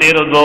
13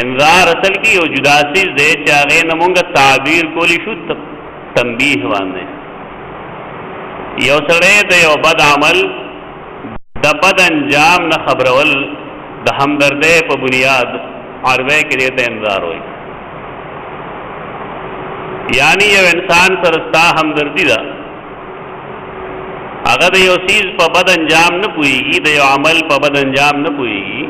انذار اصل کی یو جدا سیز دے چاغے نمونگا تعبیر کولی شو تنبیح باندے. یو سڑے دا یو بد عمل دا بد انجام نہ خبرول دا ہمدردے پا بنیاد عربے کے دیتا انذار ہوئی. یعنی یو انسان سرستا ہمدردی دا اگر یو چیز پا بد انجام نہ پوئی گی، دا یو عمل پا بد انجام نہ پوئی گی،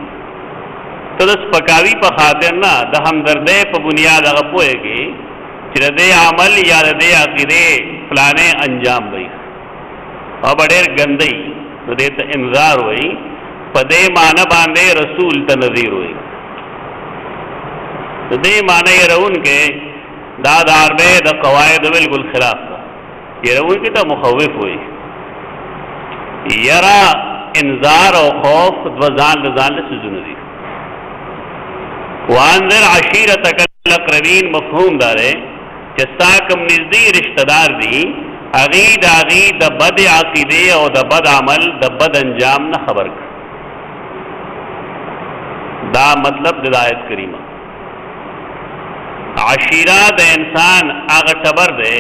تو دس پکاوی پا خاطر نا دا ہمدردے پا بنیاد اگر پوئے گی چرا دے عمل یا دے عقیدے فلانے انجام بھئی اور بڑیر گندئی تو دیتا انذار ہوئی پا دے معنی باندے رسول تا نظیر ہوئی. تو دے معنی یہ رہون کے دا داربے دا قواعد بالکل خلاف تھا، یہ رہون کی تا مخوف ہوئی. یرا انذار و خوف دوزان لزان لسزون دی. وانذر عشیرتک الاقربین مفہوم دارے چستا کم نزدی رشتہ دار دی اغی دا بد عقیدے او دا بد عمل دا بد انجام نہ خبر کر. دا مطلب دلایت کریمہ. عشیرہ دا انسان آغا ٹبر دے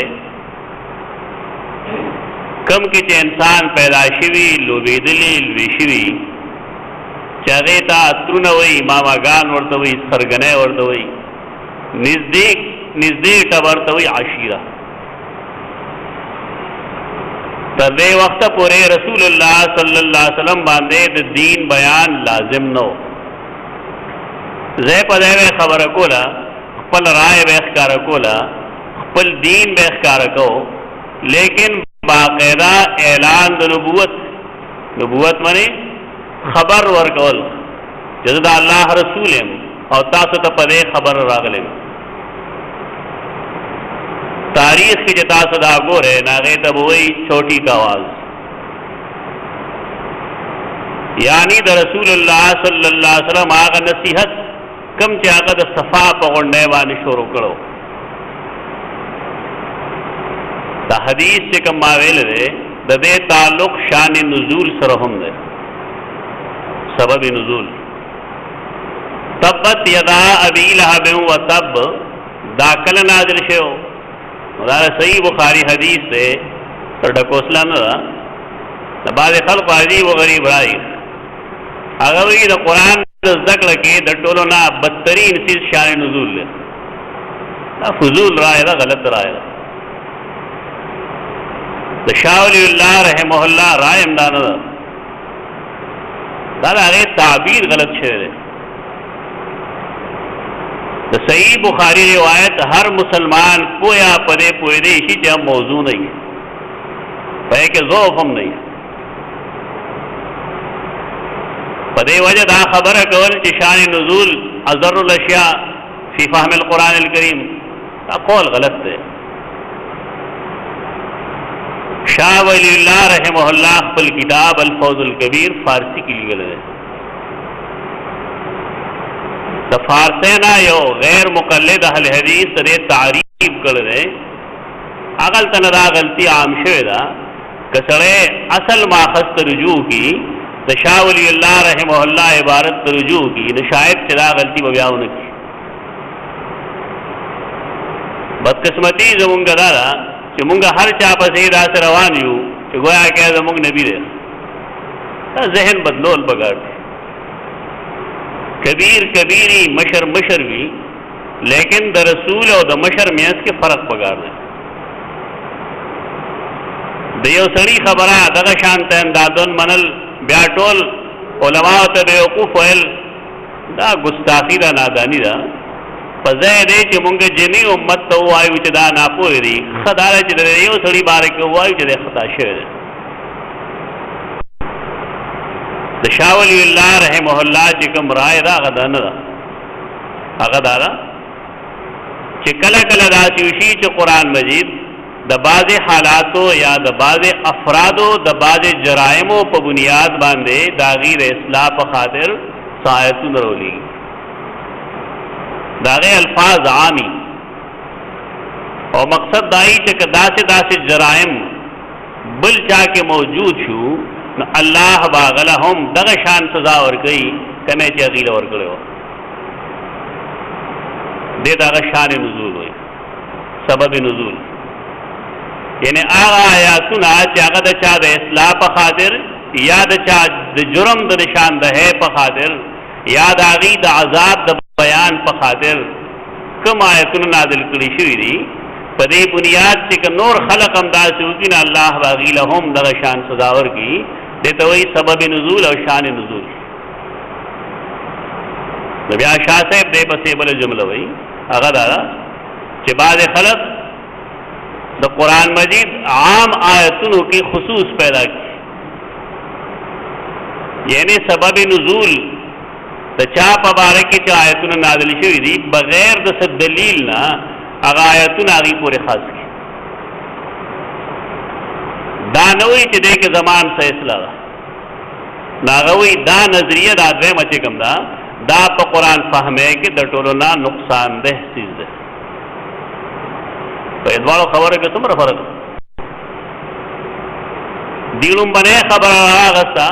کم کی چے انسان پیدا شوی لوبیدلی لوی شوی چاگے تا اترونوی ماما گان ورطوی سرگنے ورطوی نزدیک ورطوی عشیرہ. تر دے وقت پورے رسول اللہ صلی اللہ علیہ وسلم باندے دا دین بیان لازم نو. زی پا دے خبر کولا خپل رائے بے اخکار کولا خپل دین بے اخکار کو، لیکن باقاعدہ اعلان دا نبوت منی خبر ورکول جزد اللہ رسولم اور تاسو تا پدے خبر راغلم. تاریخ کی جتا صدا گورے ناغے تب وہی چھوٹی کا آواز، یعنی دا رسول اللہ صلی اللہ علیہ وسلم آغا نصیحت کم چاہتا دا صفا پغڑنے وانی شروع کرو. دا حدیث سے کم ماویل دے دا دے تعلق شان نزول سرہم دے، سبب نزول. تبت یدا ابی لہب و تب دا کل نازل شو. دا صحیح بخاری حدیث دے تو ڈکوسلا نہ دا بعض خلق عجیب و غریب رائی اگر وی دا قرآن ذکر کے دا ٹولونا بدترین چیز شان نزول لے. دا فضول رائے دا غلط رائے دا. دا شاہ ولی اللہ رحمہ اللہ رائے امدانا دا دا آگے تعبیر غلط شہر ہے. دا صحیح بخاری روایت ہر مسلمان پویا پدے پوئے دے اسی جہاں موضوع نہیں ہے، پہے کہ ضعف ہم نہیں پدے وجہ دا خبر کول چی شان نزول ازر الاشیاء فی فہم القرآن الکریم دا قول غلط ہے. شاہ ولی اللہ رحمہ اللہ خپل کتاب الفوز الکبیر فارسی کی لگل ہے. دا فارسینا یو غیر مقلد اہل حدیث دے تعریف کر دے اقل تندا غلطی عام شوی دا کسڑے اصل ماخذ رجوع کی دا شاہ ولی اللہ رحمہ اللہ عبارت رجوع کی نشاید چدا غلطی ببیاؤ نکی. بدقسمتی زمونگا دادا کہ منگا ہر چاپا سیدہ سے روان یو کہ گویا کہ زمونگ نبی دے ذہن بدلول بگاڑ کبیر کبیری مشر مشر بھی، لیکن دا رسول اور دا مشر میں اس کے فرق بگاڑ دے. دیو سڑی خبرہ دغا شانتا اندادون منل بیاٹول علماء تا بیوقوف ویل دا گستاخی دا نادانی دا فضائے دے چی منگا جمی امت تا وہ آئیو چی دا ناپوئی دی خدارا چی دا دیو سڑی بارک وہ آئیو چی دا خطا شوئے دے. دا شاہ ولی اللہ رحمہ اللہ چی کم رائے دا غدا ندا غدا دا چی کلا کلا دا چیوشی چی قرآن مجید دا بعض حالاتو یا دا بعض افرادو دا بعض جرائمو پا بنیاد باندے دا غیر اصلاح پا خاطر سایتو نرولی دا غیر الفاظ عامی اور مقصد دائی چی دا سے جرائم بل چاہ کے موجود شو اللہ باغلہم دغشان سزا ورکی کمی چی اغیل ورکلے ہو. دې دا شان نزول وي سبب نزول یعنی هغه آیاتونه چې هغه د چا د اصلاح په خاطر یا د چا د جرم د نشاندهی په خاطر یا د هغې د عذاب د بیان په خاطر کوم آیتونه نازل کړي شوي دي په دې بنیاد چې که نور خلق هم داسې وکړي نو الله به هغې له هم دغه شان سزا ورکړي دې ته وایي سبب نزول او شان نزول نو بیا شاه صاحب دې پسې بله جمله وایي هغه دا ده چې بعض خلق د قرآن مجید عام آیتونو کې خصوص پیدا کی یعنی سبب نزول د چا په باره کې چې آیتونه نازل شوي دي بغیر د څه دلیل نه هغه آیتونه هغې پورې خاص کړي دا نه وایي چې دې کې زمان څه اصلاح ده نو هغه وایي دا نظریه دا دویمه چې کوم ده دا په قرآن فهمه کې د ټولو نه نقصان ده چیز ده په دواړو خبره کې څومره فرق دی لومبنۍ خبره راغسته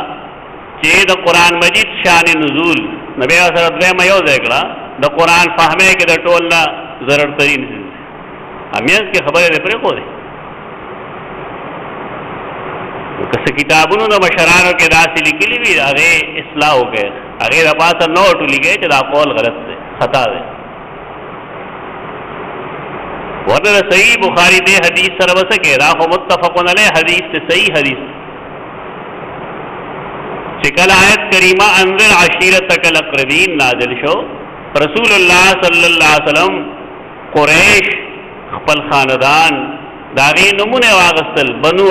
چې د قرآن مجید شان نزول نبی سره دویمه یو ځای کړه د قرآن فهمه کې د ټول نه ضرر ترین امیانس کې خبره دې پرېښودې که څه کتابونو د مشرانو کې داسې لیکلي وي هغې اصلاح وکړئ هغې د پاسه نوټ ولیکئ چې دا قول غلط دی خطا دی ورنه صحیح بخاری دې حدیث سره وسه کې دا خو متفقون علیه حدیث ته صحیح حدیث چې کله آیت کریمه انذر عشیرتک الاقربین نازل شو رسول الله صلی الله علیه وسلم قریش خپل خاندان دا غي نمونه واغستل بنو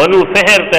بنو فهر ته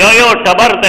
یو ټبر ته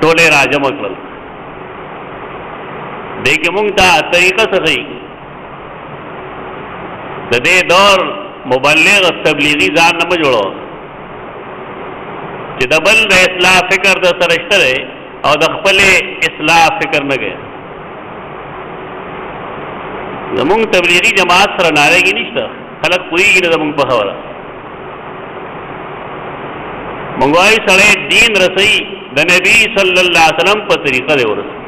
ټوله راجم کړل دیکھ مونږ ته طریقه څه د دې دور مبلغ تبلیغی ځان نه جوړو چې د بل د اصلاح فکر د سره شته او د خپل اصلاح فکر نه کوي زمونږ تبلیغی جماعت سره نارېږي نشته خلک پوهېږي نه زمونږ په خبره مونږ وایو سړی دین رسوي د نبي صلی الله علیه وسلم په طریقه دی ورسوي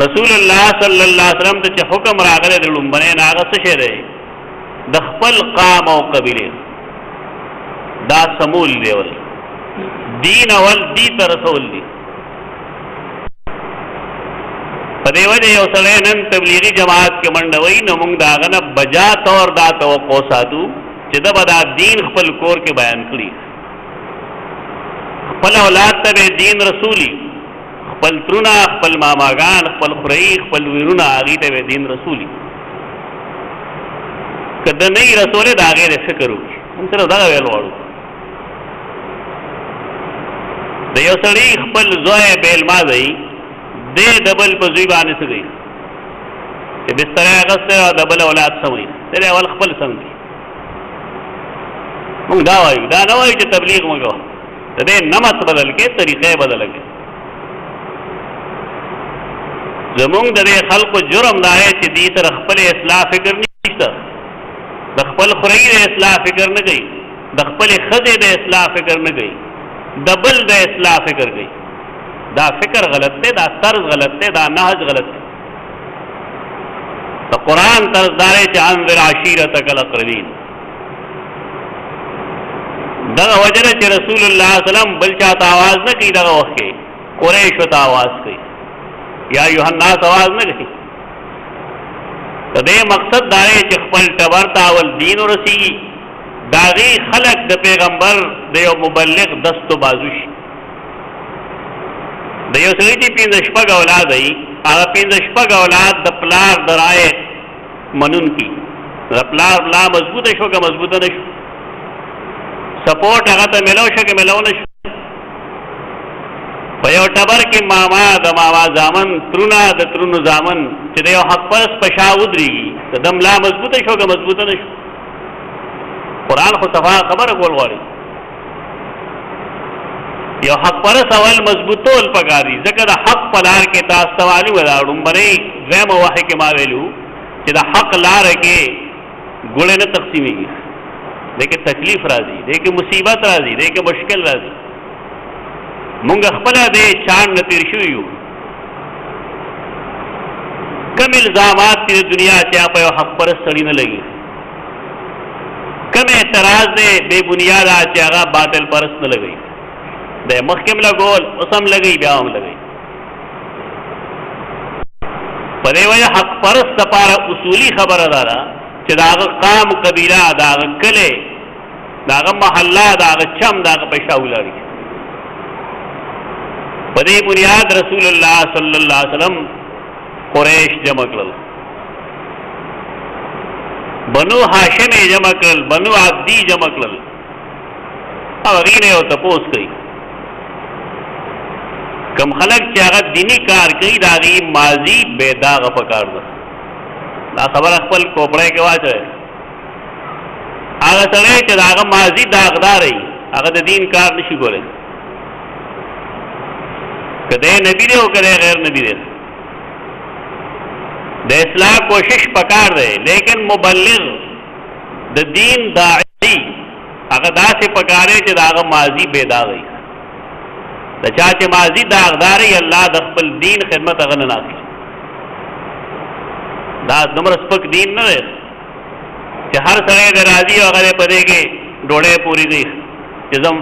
رسول الله صلی الله علیه وسلم ته چې حکم راغلی د لومبنۍ نه هغه څه شی دی د خپل قام او قبیلې دا سمول دی ول دین اول دی ته رسول دی په دې وجه یو سړی نن تبلیغي جماعت کې منډه وایي نو موږ د هغه نه بجا طور دا توقع ساتو چې ده به دا دین خپل کور کې بیان کړي خپل اولاد ته به دین رسولي خپل ترونه خپل ماماګان خپل خورۍ خپل ویرونه هغې ته به دین رسولي که د نه یې رسولې د هغې د فکر وکړي موږ صرف دغه ویل غواړو د یو سړي خپل زوی بیلما دی دې د بل په زوی باندې څه کوي چې بستر یې اخیستی او د بل اولاد سموي دی اول خپل سم کړي موږ دا وایو دا نه وایو چې تبلیغ مه کوه د دې نمط بدل کې طریقې بدله کړي زمونږ د دې خلقو جرم دا دی چې دې سره خپل اصلاح فکر نشته د خپل خورۍ د اصلاح فکر نه کوي د خپل ښځې د اصلاح فکر نه کوي د بل د اصلاح فکر کوي دا فکر غلط دی دا طرز غلط دی دا نهج غلط دی د قرآن طرز دا دی چې انذر عشیرتک الاقربین دغه وجه ده چې رسول الله صلی الله علیه وسلم بل چاته آواز نه کوي دغه وخت کې قریشو ته آواز کوي یا یوحنا ته آواز نه کوي د دې مقصد دا دی چې خپل ټبر ته اول دین ورسېږي د هغې خلک د پیغمبر د یو مبلغ دست و بازو شي د یو سړي چې 5 اولاد وي هغه 5 اولاد د پلار د رایې منونکي د پلار لا مضبوطه شو که مضبوطه نه شو سپورټ هغه ته میلاو شو که میلاو نه شو په یو ټبر کې ماما د ماما زامن ترونه د ترونو زامن چې د یو حق پرست په شا ودرېږي د دم لا مضبوطه شو که مضبوطه نه شو قرآن خو صفا خبره کول غواړي یو حق پرست اول مضبوطول پکار دي ځکه د حق په لار کې تاسو ته معلومه ده لومړی دویمه وحی کې ما ویلو چې د حق لاره کې ګوړې نه تقسیمېږي دې کې تکلیف راځي دې کې مصیبت راځي دې کې مشکل راځي مونږ خپل دې چاند نه تیر شو یو کم الزامات دې دنیا چې په حق پرست سړی نه لګي کم اعتراض دې بے بنیاد چې هغه باطل پرست نه لګي د مخکم لګول اوسم لګي بیا هم لګي په دې وجه حق پرست لپاره اصولی خبره ده چې داغه قام قبیله داغه کله داغه محله داغه چم داغه پښاولاري په دې بنیاد رسول الله صلی الله علیه وسلم قریش جمع کړل بنو هاشم جمع کړل بنو عبدی جمع کړل او غینه او تپوس کوي کم خلق چې هغه دینی کار کوي دا غي ماضی بے داغ پکار ده دا خبر خپل کوپړې کې واچي هغه سره چې هغه ماضی داغدار وي هغه د دین کار نشي کولای کده نبی دی او کده غیر نبی دی د اصلاح کوشش پکار دی لیکن مبلغ د دین داعی هغه داسې پکاره چې هغه ماضی بے داغ وي د چا چې ماضی داغداري الله د خپل دین خدمت هغه نه ناکي دا نمبر سپک دین نه دی چې هر سره د راضي او هغه په دې کې ډوړې پوری دی چې زم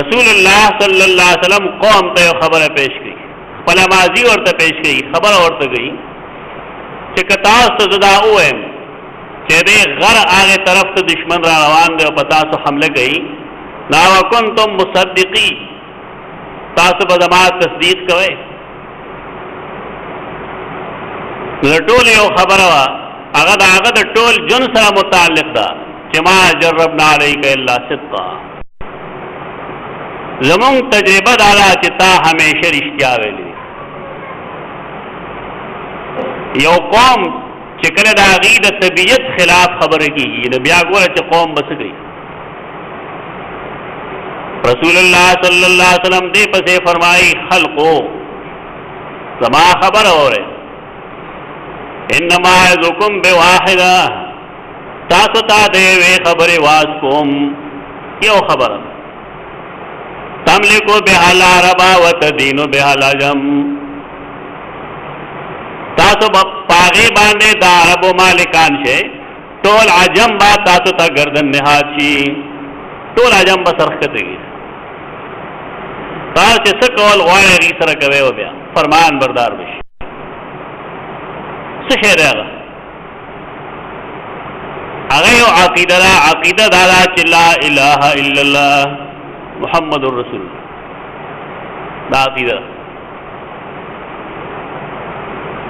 رسول الله صلی الله علیه وسلم قوم ته خبره پیش کړي خپل ماضی ورته پیش کړي خبره ورته کړي چې کتا ست زدا اوم چې دې غر هغه طرف ته دشمن را روان دی او پتا سو حمله کوي نا وکنتم مصدقی تاسو په زمات تصدیق کوئ ټول یو خبره وا هغه د ټول جن سره متعلق ده چې ما جربنا علیک الا صدقا زمون تجربه دارا چې تا همیشه رښتیا ویلي یو قوم چې کله د عقیده طبیعت خلاف خبره کیږي نو بیا ګوره چې قوم بس کوي رسول الله صلی الله علیه وسلم دې پسې فرمایي خلقو زما خبر اوره انما یذکم بواحده تاسو ته دې خبره واس کوم یو خبره تملکو بهلا ربا وتدینو بهلا جم تاسو پاغه باندې د عربو مالکان شي ټول عجم با تاسو ته گردن نهاد شي ټول عجم به سرخته تاسو چې څه کول غواړئ ری سره کوي او بیا فرمان بردار بشي څه شی راغله هغه یو عقیده دا چې لا اله الا الله محمد رسول الله دا عقیده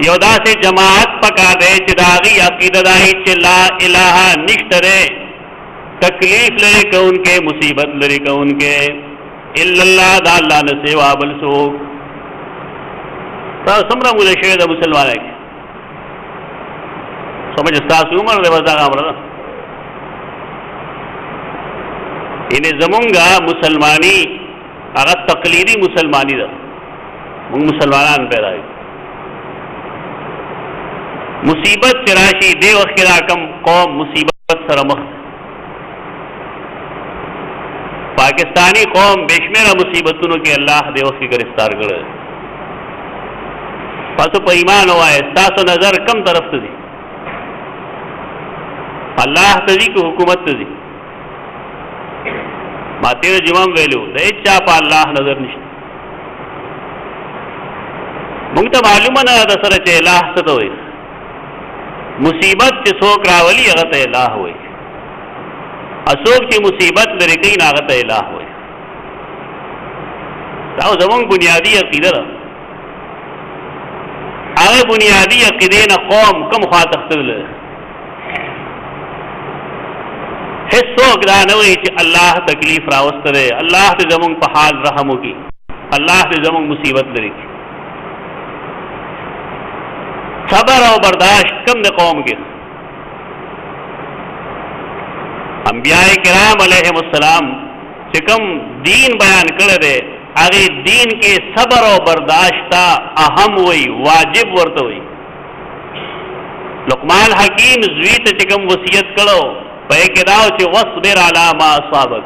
یو داسې جماعت پکا دے چې داغي عقیده دای چې لا اله نشتره تکلیف لري کونکه مصیبت لري کونکه الا الله دا الله نه سوا بل سو تاسو سمره مو شه د مسلمانانو سمجھ تاسو عمر د وځه امر اینه زمونږه مسلمانی هغه تقلیدی مسلمانی ده موږ مسلمانان پیدا یو مصیبت چراشی دے وقت راکم قوم مصیبت سره مخ پاکستانی قوم بشمیره مصیبتونو کې الله دے وقت گرفتار کړي تاسو په ایمان وای تاسو نظر کم طرف ته دي الله ته دي کو حکومت ته دي ماته جمام ویلو د اچا په الله نظر نشته موږ ته معلومه نه ده سره چې الله څه ته وایي مصیبت چې څوک راولي هغه ته الہ وایي اسوک چې مصیبت لري کین هغه ته الہ وایي دا زموږ بنیادی عقیده ده هغه بنیادی عقیده نه قوم کوم خاطر هیڅوک دا نه وایي چې الله تکلیف راوستره الله دې زموږ په حال رحم وکړي الله دې زموږ مصیبت لري صبر او برداشت کم د قوم کې انبیاء کرام علیهم السلام چې کوم دین بیان کړی دی هغه دین کې صبر او برداشت اهم وي واجب ورته وي لقمان حکیم زوی ته کوم وصیت کړو په کې دا چې واصبر علی ما اصابک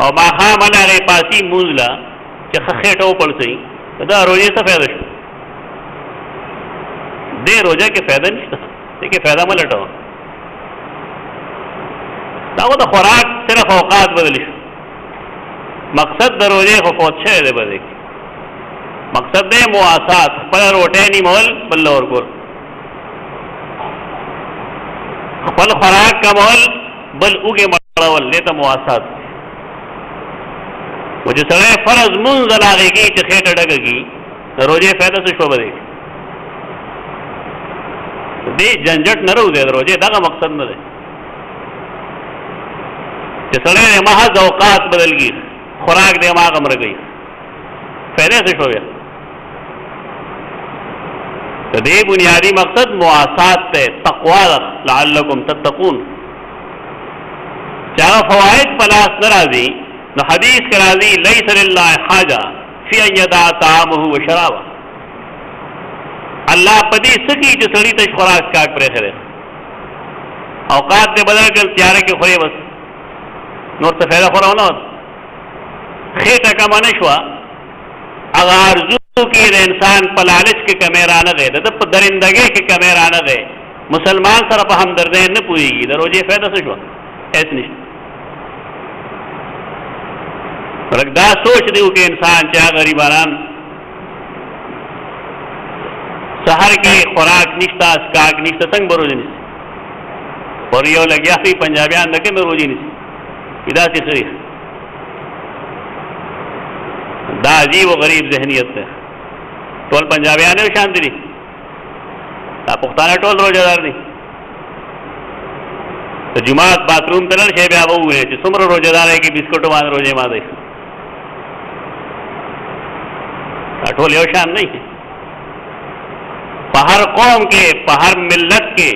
او ماښام هغې پاسي مونځ له چې ښه خېټه وپړسوي دا روژې څه فایده شو؟ دې روژه کې فایده نشته، دې کې فایده مه لټوه. دا خو د خوراک صرف اوقات بدل شو. مقصد د روژې خو فوت شوی دی په دې کې. مقصد دی مواسات، خپله روټۍ نیمول بل له ورکول، خپل خوراک کمول بل اوږې مړول، دې ته مواسات. و چې سړی فرض مونځ د هغې کېږي چې خېټه ډکه کړي، د روژې فایده څه شوه به دی؟ دې جنجټ نه روځي، د روژې دغه مقصد نه دی چې سړی یې محض اوقات بدل کړي، خوراک دې هماغه مړه کوي، فایده څه شوه بیا؟ د دې بنیادي مقصد مواسات دی، تقوا ده، لعلکم تتقون. چې هغه فواید په لاس نه راځي، نو حدیث کې راځي لیس لله حاجه فی ان یدع طعامه و شرابه. الله په دې څه کې چې سړي ته خوراک کاک پرېښی دی، اوقات دې بدل کړل، تیاره کې خورې بس، نور څه فایده خو رانه وه. خېټه کمه نه شوه، هغه ارزو کې د انسان په لالچ کې کمی رانغی، د ده په درندګۍ کې کمی رانغی، مسلمان سره په همدردۍ نه پوهېږي، د روژې فایده څه شوه؟ هېڅ نشته. دا سوچ دی وکړي انسان چې هغه غریبانان سحر کې خوراک نشته، اسکاک نشته، څنګه به روژه نیسي؟ اور یو لګیا وي پنجابیان د کومې روژې نیسي؟ داسې ښه دی. دا عجیب و غریب ذهنیت دی. ټول پنجابیان یو شان دي، دا پښتانه ټول روژهدار دي. د جومات باتروم ته لاړ شئ، بیا به ووایي چې څومره روژهدار یې کې بسکټو باندې روژې ماتوي. دا ټول یو شان نه دي. په هر قوم کې، په هر ملت کې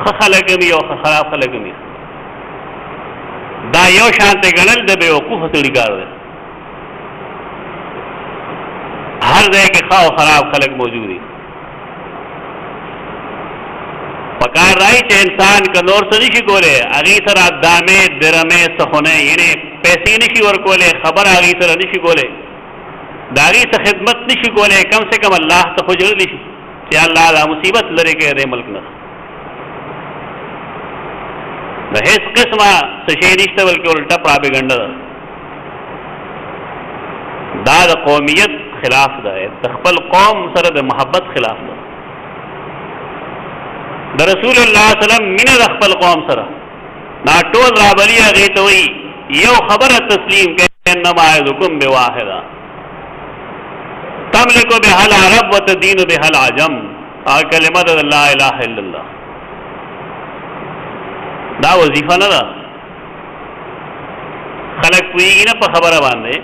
ښه خلک هم وي او ښه خراب خلک هم وي. دا یو شان ته ګڼل د بېوقوفه سړي کار دی. هر ځای کې ښه او خراب خلک موجود دي. پکار راځي چې انسان که نور څه نشي کولی، هغې سره دامې درمې سخونې، یعنې پیسې نشي ورکولی، خبره هغې سره نشي کولی، د هغې څه خدمت نشي کولی، کم سے کم الله ته خو ژړلی شي چې الله دا مصیبت لرې کړی دی ملک نه. د هېڅ قسمه څه شی نشته، بلکې الټه پراپېګنډه ده. دا د قومیت خلاف ده، د خپل قوم سره د محبت خلاف ده. د رسول الله صلی الله علیه وسلم مینه د خپل قوم سره، دا ټول رابلي هغې ته وایي یو خبره تسلیم کړئ، انما اعظکم بواحده تملک بها العرب وتدین بها العجم. هغه کلمه ده لا اله الا الله. دا وظیفه نه ده. خلک پوهېږي نه په خبره باندې،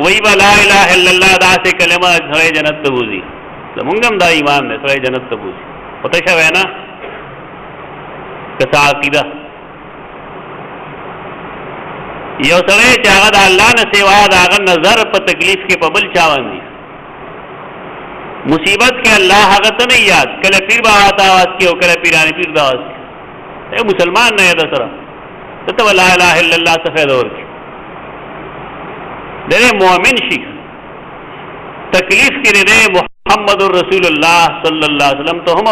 وایي به لا اله الا الله داسې کلمه سړی جنت ته بوځي. زمونږ هم دا ایمان دی سړی جنت ته بوځي، خو تشه وینا که څه عقیده. یو سړی چې هغه د الله نه سوا د هغه نظر په تکلیف کې په بل چا باندې، مصیبت کې الله هغه ته نه یاد، کله پیر بابا ته آواز کې او کله پیرانې پیر ته آواز کې، مسلمان نه یې ده سره ته لا اله الا الله څه فایده ورکړي. دې مؤمن شي تکلیف کې دې محمد رسول الله صلی الله علیه وسلم ته هم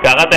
چې هغه ته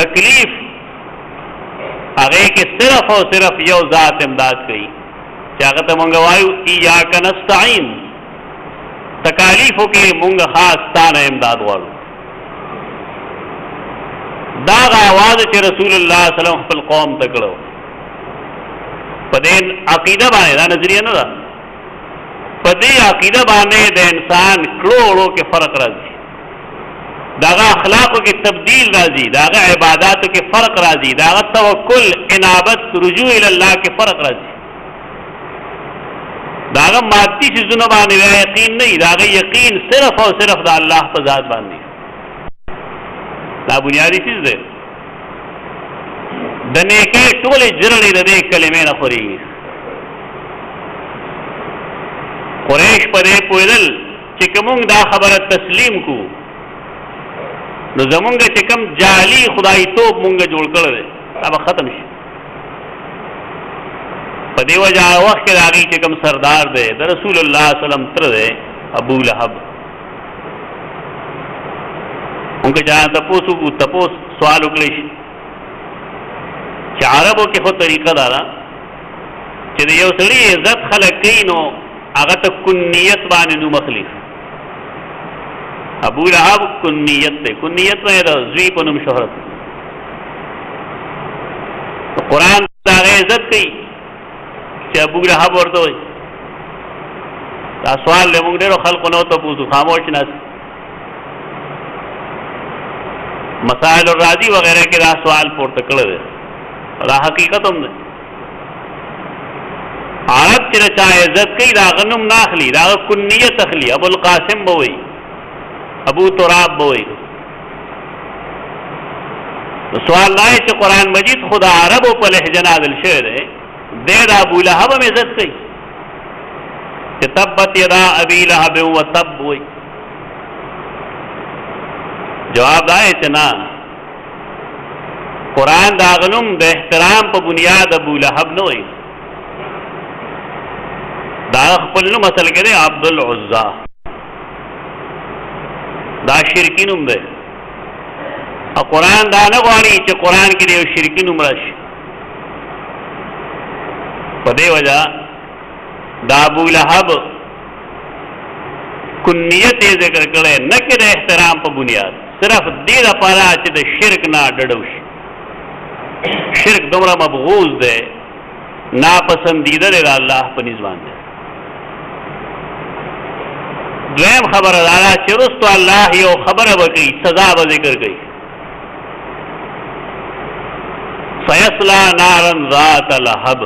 تکلیف هغه کې صرف او صرف یو ذات امداد کوي چې هغه ته مونږ وایو ایاک نستعین. تکالیفو کې مونږ خاص ستانه امداد غواړو. دا آواز چې رسول الله صلی الله علیه وسلم خپل قوم ته کړو په دې عقیده باندې، دا نظریه نه ده، په دې عقیده باندې د انسان کړوړو کې فرق راځي، داغه اخلاقو کې تبدیل راځي، داغه عباداتو کې فرق راځي، داغه توکل انابت رجوع الی الله کې فرق راځي. داغه مادي چیزونه باندې یقین نه، داغه یقین صرف او صرف د الله په ذات باندې. دا بنیادی چیز ده. د نیکۍ ټولې جرړې د دې کلمې نه خورېږي. قریش په دې پوهېدل چې که موږ دا خبره تسلیم کو نو زمونږ چې کوم جعلي خدای توب مونږ جوړ کړی دی دا به ختم شي. په دې وجه هغه وخت کې د هغې چې کوم سردار دی د رسول الله صلی الله علیه وسلم تره دی ابو لهب. مونږ چې تپوس وکړو تپوس سوال وکړی شي چې عربو کې خو طریقه دا ده چې د یو سړي عزت خلک کوي نو هغه ته کنیت باندې نوم اخلي. ابو لهب کنیت دی، کنیت نه د زوی په نوم شهرت. قرآن د هغه عزت کوي چې ابو لهب ورته وایي. دا سوال له موږ ډېرو خلکو نه تپوسو خاموش ناست. مسائل الرازی وغیرہ کې دا سوال پورته کړی دی، دا حقیقت هم دی. عرب چې د چا عزت کوي د هغه نوم نه اخلي، د هغه کنیت اخلي. ابو القاسم به وایي، ابو تراب به وایي. سوال دا چې قرآن مجید خو د عربو په لهجه نازل شوی دی، دی د ابو لهب هم عزت کوي چې تبت یدا ابي لهب وتب وایي. جواب دا چې نه، قرآن د هغه نوم د احترام په بنیاد ابو لهب نه وایي. دا خپل نوم اصل کې دی عبد العزا، دا شرکی نوم دی. او قرآن دا نه غواړي چې قرآن کې د یو شرکی نوم راشي. په دې وجه دا ابو لهب کنیت یې ذکر کړی نه کې د احترام په بنیاد، صرف دې لپاره چې د شرک نه ډډه وشي. شرک دومره مبغوض دی، ناپسندیده دی د الله په نزد باندې. دویم خبره دا ده چې وروسته الله یو خبره وکړي، سزا به ذکر کوي. سیصلا نارا ذات لهب،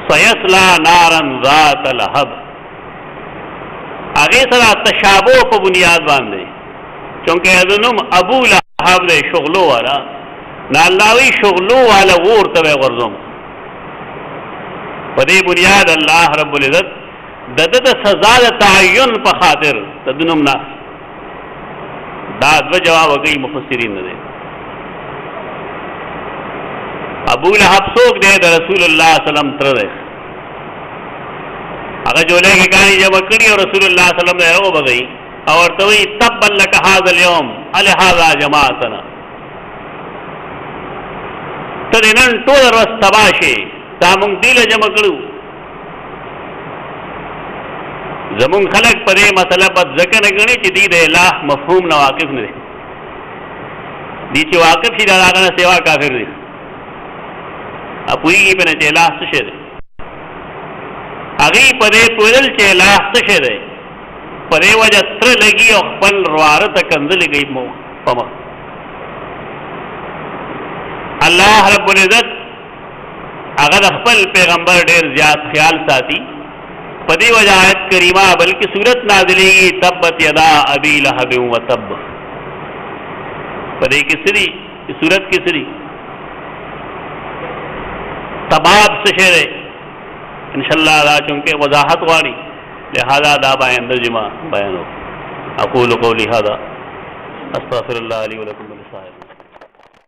سیصلا نارا ذات لهب. هغې سره تشابه په بنیاد باندې، چونکه د نوم ابو لهب دی شغلو والا، نه الله وی شغلو والا اور ته به غورځوم. په دې بنیاد الله رب العزت د سزا د تعین په خاطر د نوم نه دا دوه جواب کوي مفسرین نه دي. ابو لهب څوک دی؟ د رسول الله صلی الله علیه وسلم تر دی. هغه جولې کې کانی جمع کړي او رسول الله صلی الله علیه وسلم یې وبغي او ورته وی تبا لك هذا اليوم الهذا جماعتنا. ته نن ټول ورځ تباشه تا مونږ دې له جمع کړو. زمون خلق په دې مسله په ځکه نه غني چې دې د الله مفهوم نه واقف نه دي. دې چې واقف شي دا هغه نه سیوا کافر دي. اپوی په نه چې الله څه شي دی، هغه په دې پوهل چې الله څه شي دی، په دې وجه تر لګي او خپل رواره ته کنځل گئی مو پما. الله رب العزت هغه خپل پیغمبر ډیر زیات خیال ساتي. په دې وجه آیت کریمه بلکې سورت نازلېږي تبت یدا ابي لهب وتب. په دې کې سری سورت کې سری تباب څه شی دی ان شاء الله دا چونکه وضاحت غواړي لہذا دا باندې جما بیانو. اقول قولي هذا استغفر الله لي ولكم ولسائر